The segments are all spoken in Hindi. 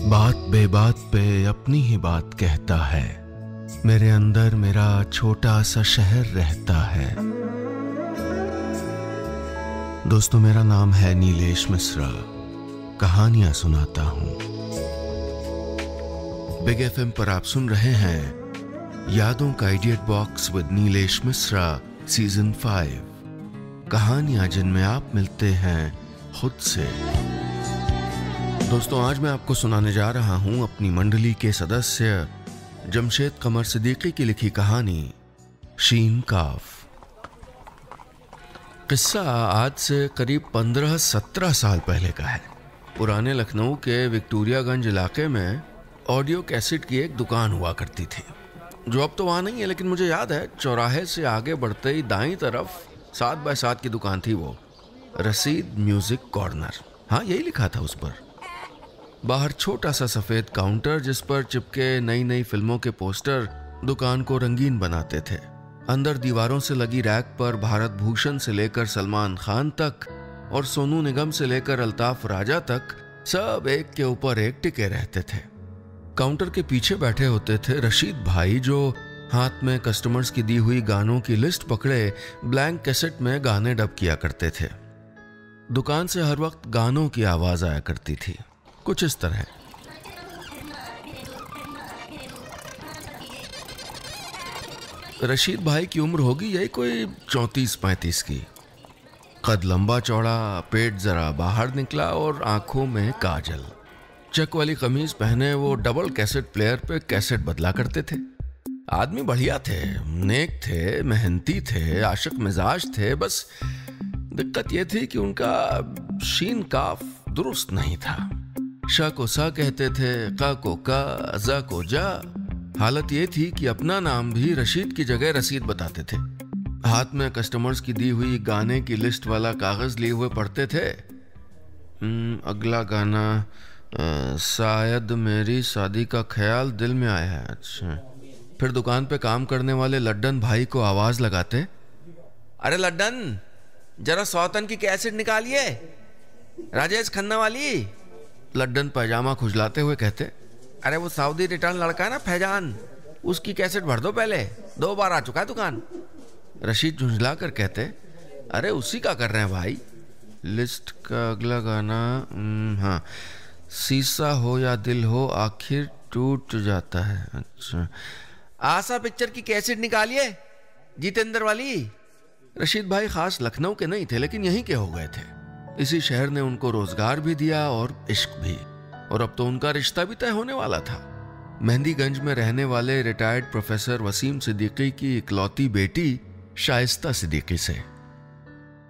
बात बेबात पे अपनी ही बात कहता है, मेरे अंदर मेरा छोटा सा शहर रहता है। दोस्तों, मेरा नाम है नीलेश मिश्रा, कहानियां सुनाता हूं। बिग एफएम पर आप सुन रहे हैं यादों का idiot box with Nilesh Mishra season 5, कहानियां जिनमें आप मिलते हैं खुद से। दोस्तों, आज मैं आपको सुनाने जा रहा हूं अपनी मंडली के सदस्य जमशेद कमर सिद्दीकी की लिखी कहानी शीन काफ। किस्सा आज से करीब 15-17 साल पहले का है। पुराने लखनऊ के विक्टोरियागंज इलाके में ऑडियो कैसेट की एक दुकान हुआ करती थी, जो अब तो वहाँ नहीं है, लेकिन मुझे याद है चौराहे से आगे बढ़ते ही दाईं तरफ 7x7 की दुकान थी। वो रसीद म्यूजिक कॉर्नर, हाँ यही लिखा था उस पर। बाहर छोटा सा सफेद काउंटर जिस पर चिपके नई नई फिल्मों के पोस्टर दुकान को रंगीन बनाते थे। अंदर दीवारों से लगी रैक पर भारत भूषण से लेकर सलमान खान तक और सोनू निगम से लेकर अल्ताफ राजा तक सब एक के ऊपर एक टिके रहते थे। काउंटर के पीछे बैठे होते थे रशीद भाई, जो हाथ में कस्टमर्स की दी हुई गानों की लिस्ट पकड़े ब्लैंक कैसेट में गाने डब किया करते थे। दुकान से हर वक्त गानों की आवाज आया करती थी, कुछ इस तरह। रशीद भाई की उम्र होगी यही कोई 34-35 की। कद लंबा चौड़ा, पेट जरा बाहर निकला और आंखों में काजल। चेक वाली कमीज पहने वो डबल कैसेट प्लेयर पे कैसेट बदला करते थे। आदमी बढ़िया थे, नेक थे, मेहनती थे, आशिक मिजाज थे। बस दिक्कत ये थी कि उनका शीन काफ दुरुस्त नहीं था। शा को सा कहते थे, का को का, जा को जा। हालत ये थी कि अपना नाम भी रशीद की जगह रसीद बताते थे। हाथ में कस्टमर्स की दी हुई गाने की लिस्ट वाला कागज लिए हुए पढ़ते थे। अगला गाना शायद मेरी शादी का ख्याल दिल में आया है। अच्छा। फिर दुकान पे काम करने वाले लड्डन भाई को आवाज लगाते, अरे लड्डन, जरा सौतन की कैसेट निकालिए, राजेश खन्ना वाली। लड्डन पैजामा खुजलाते हुए कहते, अरे वो सऊदी रिटर्न लड़का है ना फैजान, उसकी कैसेट भर दो पहले, 2 बार आ चुका है दुकान। रशीद झुंझला कर कहते, अरे उसी का कर रहे हैं भाई। लिस्ट का अगला गाना, हाँ, शीशा हो या दिल हो आखिर टूट जाता है। अच्छा। आशा पिक्चर की कैसेट निकालिए, जितेंद्र वाली। रशीद भाई खास लखनऊ के नहीं थे, लेकिन यहीं के हो गए थे। इसी शहर ने उनको रोजगार भी दिया और इश्क भी, और अब तो उनका रिश्ता भी तय होने वाला था। मेहंदीगंज में रहने वाले रिटायर्ड प्रोफेसर वसीम सिद्दीकी की इकलौती बेटी शाइस्ता सिद्दीकी से।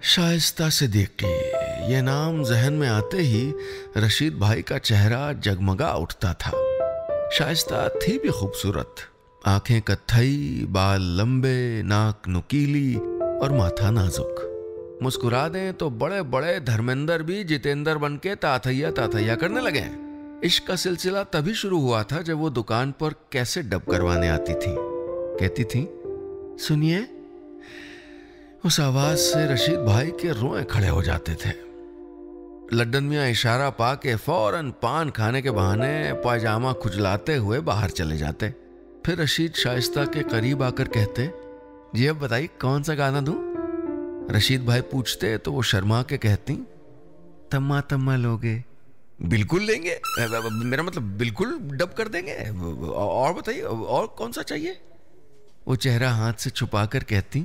शाइस्ता सिद्दीकी, ये नाम जहन में आते ही रशीद भाई का चेहरा जगमगा उठता था। शाइस्ता थी भी खूबसूरत, आंखें कत्थई, बाल लंबे, नाक नुकीली और माथा नाजुक। मुस्कुरा दें तो बड़े बड़े धर्मेंद्र भी जितेंद्र बन के ताथैया ताथैया करने लगे। इश्क का सिलसिला तभी शुरू हुआ था जब वो दुकान पर कैसे डब करवाने आती थी। कहती थी, सुनिए। उस आवाज से रशीद भाई के रोए खड़े हो जाते थे। लड्डन मियां इशारा पा के फौरन पान खाने के बहाने पायजामा खुजलाते हुए बाहर चले जाते। फिर रशीद शाइस्ता के करीब आकर कहते, जी अब बताइए कौन सा गाना दूं? रशीद भाई पूछते तो वो शर्मा के कहती, तम्मा तम्मा लोगे? बिल्कुल लेंगे, मेरा मतलब बिल्कुल डब कर देंगे। और बताइए, और कौन सा चाहिए? वो चेहरा हाथ से छुपाकर कहती,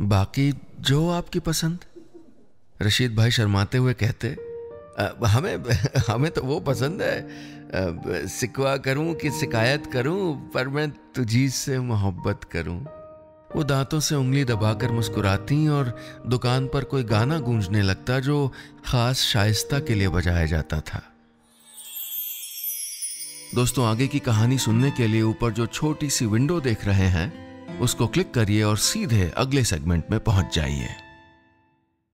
बाकी जो आपकी पसंद। रशीद भाई शर्माते हुए कहते, हमें तो वो पसंद है, सिकवा करूं कि शिकायत करूं, पर मैं तुझी से मोहब्बत करूं। वो दांतों से उंगली दबाकर मुस्कुराती और दुकान पर कोई गाना गूंजने लगता जो खास शाइस्ता के लिए बजाया जाता था। दोस्तों, आगे की कहानी सुनने के लिए ऊपर जो छोटी सी विंडो देख रहे हैं उसको क्लिक करिए और सीधे अगले सेगमेंट में पहुंच जाइए।